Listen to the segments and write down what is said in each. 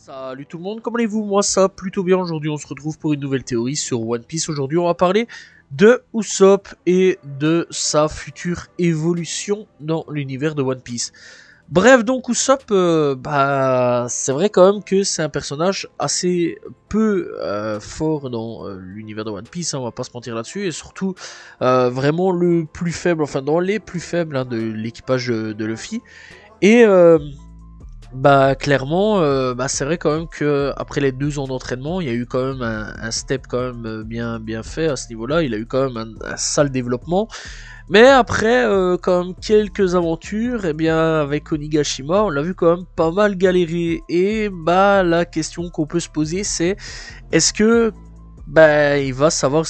Salut tout le monde, comment allez-vous? Moi ça va plutôt bien. Aujourd'hui on se retrouve pour une nouvelle théorie sur One Piece. Aujourd'hui on va parler de Usopp et de sa future évolution dans l'univers de One Piece. Bref, donc Usopp, c'est vrai quand même que c'est un personnage assez peu fort dans l'univers de One Piece, hein, on va pas se mentir là-dessus, et surtout vraiment le plus faible, enfin dans les plus faibles, hein, de l'équipage de Luffy. Et clairement, c'est vrai quand même que après les 2 ans d'entraînement, il y a eu quand même un step quand même bien fait à ce niveau-là. Il a eu quand même un sale développement. Mais après, quand même quelques aventures, et bien avec Onigashima, on l'a vu quand même pas mal galérer. Et la question qu'on peut se poser, c'est est-ce que il va savoir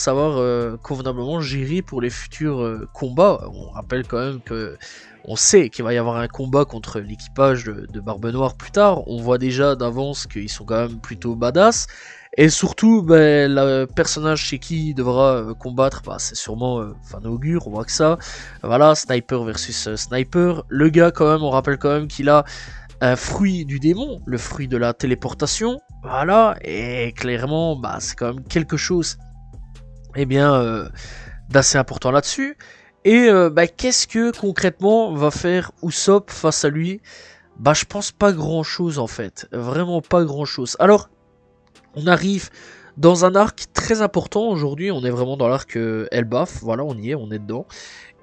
convenablement gérer pour les futurs combats. On rappelle quand même que on sait qu'il va y avoir un combat contre l'équipage de Barbe Noire plus tard. On voit déjà d'avance qu'ils sont quand même plutôt badass. Et surtout, le personnage chez qui il devra combattre, c'est sûrement Van Augure, on voit que ça. Voilà, Sniper versus Sniper. Le gars, quand même, on rappelle quand même qu'il a un fruit du démon, le fruit de la téléportation. Voilà, et clairement, c'est quand même quelque chose d'assez important là-dessus. Et qu'est-ce que concrètement va faire Usopp face à lui? Je pense pas grand-chose en fait, vraiment pas grand-chose. Alors, on arrive dans un arc très important aujourd'hui, on est vraiment dans l'arc Elbaf, voilà, on y est, on est dedans.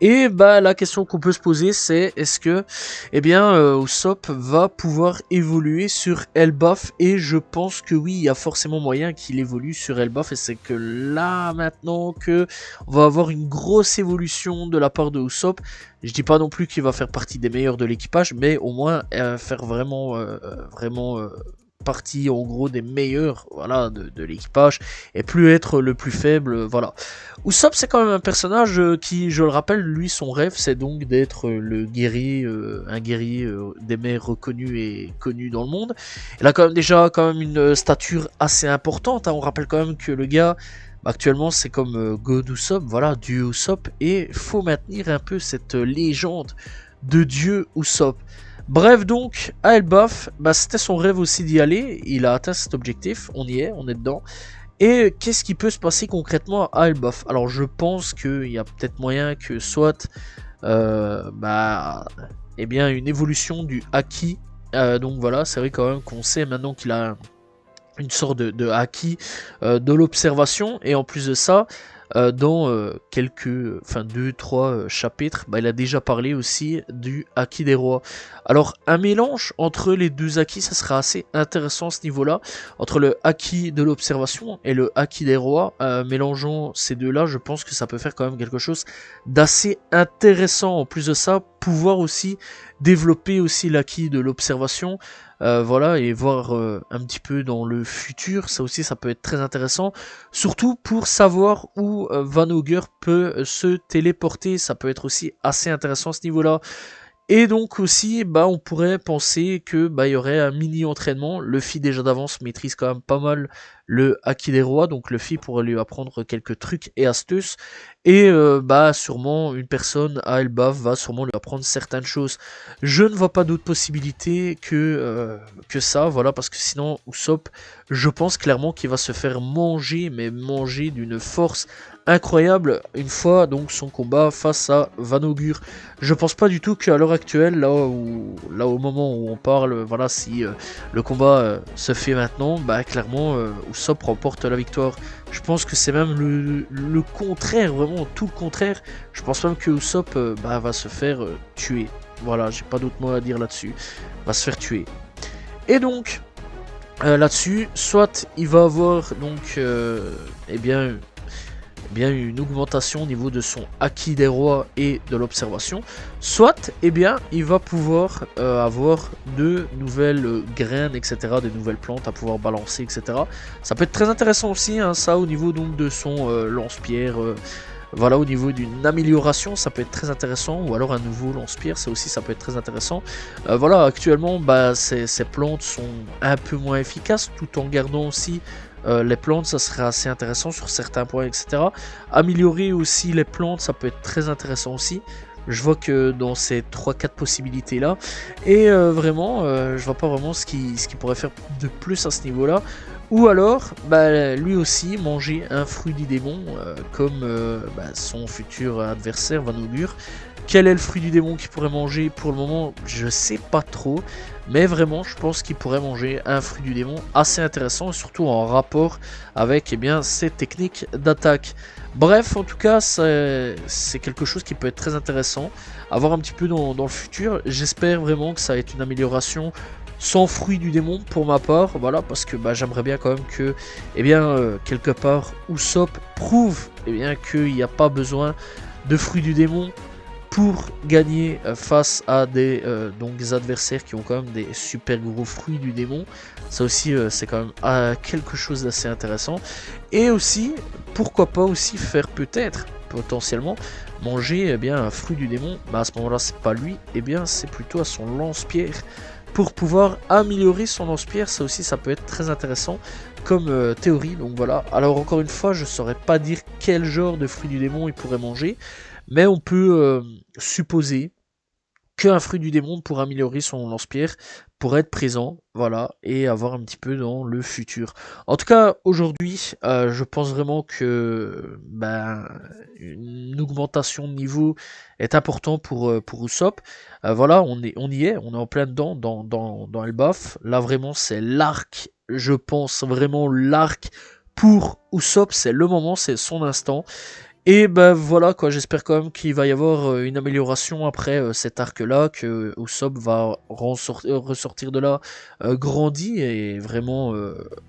Et la question qu'on peut se poser, c'est est-ce que Usopp va pouvoir évoluer sur Elbaf? Et je pense que oui, il y a forcément moyen qu'il évolue sur Elbaf, et c'est que là maintenant que on va avoir une grosse évolution de la part de Usopp. Je dis pas non plus qu'il va faire partie des meilleurs de l'équipage, mais au moins faire vraiment partie en gros des meilleurs, voilà, de l'équipage, et plus être le plus faible, voilà. Usopp, c'est quand même un personnage qui, je le rappelle, lui, son rêve, c'est donc d'être le guerrier, un guerrier des mers reconnu et connu dans le monde. Il a quand même déjà une stature assez importante, hein. On rappelle quand même que le gars, actuellement, c'est comme God Usopp, voilà, Dieu Usopp, et faut maintenir un peu cette légende de Dieu Usopp. Bref, donc, à Elbaf, c'était son rêve aussi d'y aller. Il a atteint cet objectif, on y est, on est dedans. Et qu'est-ce qui peut se passer concrètement à Elbaf? Alors, je pense qu'il y a peut-être moyen que soit une évolution du Haki. Donc voilà, c'est vrai quand même qu'on sait maintenant qu'il a une sorte de Haki de l'observation. Et en plus de ça, dans 2-3 chapitres, il a déjà parlé aussi du Haki des rois. Alors un mélange entre les deux Haki, ça sera assez intéressant à ce niveau-là, entre le Haki de l'observation et le Haki des rois. Mélangeant ces deux-là, je pense que ça peut faire quand même quelque chose d'assez intéressant. En plus de ça, pouvoir aussi développer aussi l'Haki de l'observation. Voilà, et voir un petit peu dans le futur, ça aussi ça peut être très intéressant, surtout pour savoir où Van Augure peut se téléporter, ça peut être aussi assez intéressant à ce niveau-là. Et donc aussi, on pourrait penser que il y aurait un mini entraînement. Luffy déjà d'avance maîtrise quand même pas mal le Haki des rois, donc Luffy pourrait lui apprendre quelques trucs et astuces. Et sûrement une personne à Elbaf va sûrement lui apprendre certaines choses. Je ne vois pas d'autres possibilités que ça, voilà, parce que sinon Usopp, je pense clairement qu'il va se faire manger, mais manger d'une force incroyable une fois donc son combat face à Van Augure. Je pense pas du tout qu'à l'heure actuelle, là au moment où on parle, voilà, si le combat se fait maintenant, clairement Usopp remporte la victoire. Je pense que c'est même le contraire, vraiment tout le contraire. Je pense même que Usopp va se faire tuer. Voilà, j'ai pas d'autre mot à dire là-dessus. Va se faire tuer. Et donc là-dessus, soit il va avoir donc une augmentation au niveau de son Haki des rois et de l'observation, soit il va pouvoir avoir de nouvelles graines, etc., de nouvelles plantes à pouvoir balancer, etc. Ça peut être très intéressant aussi, hein, ça, au niveau donc de son lance-pierre. Voilà, au niveau d'une amélioration, ça peut être très intéressant, ou alors un nouveau lance-pierre, ça aussi ça peut être très intéressant. Voilà, actuellement, ces plantes sont un peu moins efficaces, tout en gardant aussi les plantes, ça serait assez intéressant sur certains points, etc. Améliorer aussi les plantes, ça peut être très intéressant aussi. Je vois que dans ces 3-4 possibilités là, et vraiment je vois pas vraiment ce qui pourrait faire de plus à ce niveau là. Ou alors bah, lui aussi manger un fruit du démon comme bah, son futur adversaire Van Augure. Quel est le fruit du démon qu'il pourrait manger? Pour le moment je sais pas trop, mais vraiment je pense qu'il pourrait manger un fruit du démon assez intéressant, et surtout en rapport avec eh bien, ses techniques d'attaque. Bref, en tout cas, c'est quelque chose qui peut être très intéressant à voir un petit peu dans le futur. J'espère vraiment que ça va être une amélioration sans fruit du démon pour ma part, voilà, parce que bah, j'aimerais bien quand même que, eh bien, quelque part, Usopp prouve eh bien, qu'il n'y a pas besoin de fruit du démon pour gagner face à des donc des adversaires qui ont quand même des super gros fruits du démon. Ça aussi c'est quand même quelque chose d'assez intéressant. Et aussi, pourquoi pas aussi faire peut-être, potentiellement, manger eh bien, un fruit du démon. Bah, à ce moment-là c'est pas lui, et bien c'est plutôt à son lance-pierre. Pour pouvoir améliorer son lance-pierre, ça aussi ça peut être très intéressant comme théorie. Donc voilà, alors encore une fois je saurais pas dire quel genre de fruit du démon il pourrait manger. Mais on peut supposer qu'un fruit du démon pour améliorer son lance-pierre pourrait être présent, voilà, et avoir un petit peu dans le futur. En tout cas, aujourd'hui, je pense vraiment que ben, une augmentation de niveau est important pour Usopp. Voilà, on y est, on est en plein dedans, dans Elbaf. Là, vraiment, c'est l'arc, je pense vraiment l'arc pour Usopp, c'est le moment, c'est son instant. Et ben voilà quoi, j'espère quand même qu'il va y avoir une amélioration après cet arc là, que Usopp va ressortir de là grandi et vraiment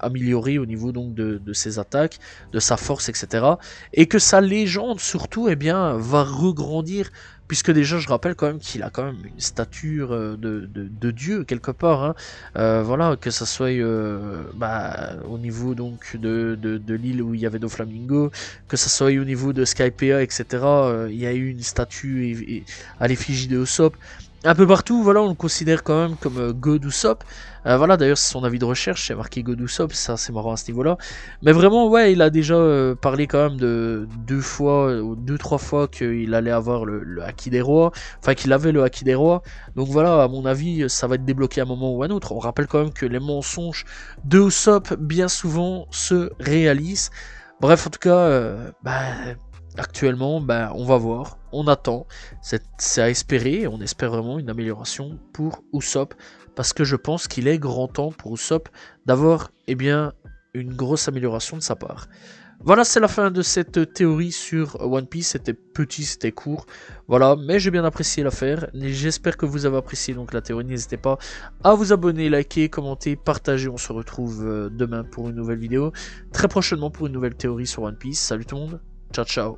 amélioré au niveau donc de ses attaques, de sa force, etc. Et que sa légende surtout eh bien, va regrandir, puisque déjà je rappelle quand même qu'il a quand même une stature de dieu quelque part, hein. Voilà, que ça soit bah, au niveau donc de l'île où il y avait Doflamingo, que ça soit au niveau de Skypiea, etc. Il y a eu une statue à l'effigie de Usopp. Un peu partout, voilà, on le considère quand même comme God Usopp. Voilà, d'ailleurs, c'est son avis de recherche, c'est marqué God Usopp, ça c'est marrant à ce niveau-là. Mais vraiment, ouais, il a déjà parlé quand même de 2-3 fois qu'il allait avoir le Haki des Rois, enfin qu'il avait le Haki des Rois. Donc voilà, à mon avis, ça va être débloqué à un moment ou à un autre. On rappelle quand même que les mensonges de Usopp, bien souvent, se réalisent. Bref, en tout cas, bah, actuellement, bah, on va voir, on attend, c'est à espérer, on espère vraiment une amélioration pour Usopp, parce que je pense qu'il est grand temps pour Usopp d'avoir eh bien, une grosse amélioration de sa part. Voilà, c'est la fin de cette théorie sur One Piece. C'était petit, c'était court. Voilà, mais j'ai bien apprécié l'affaire. J'espère que vous avez apprécié donc la théorie. N'hésitez pas à vous abonner, liker, commenter, partager. On se retrouve demain pour une nouvelle vidéo. Très prochainement pour une nouvelle théorie sur One Piece. Salut tout le monde. Ciao, ciao.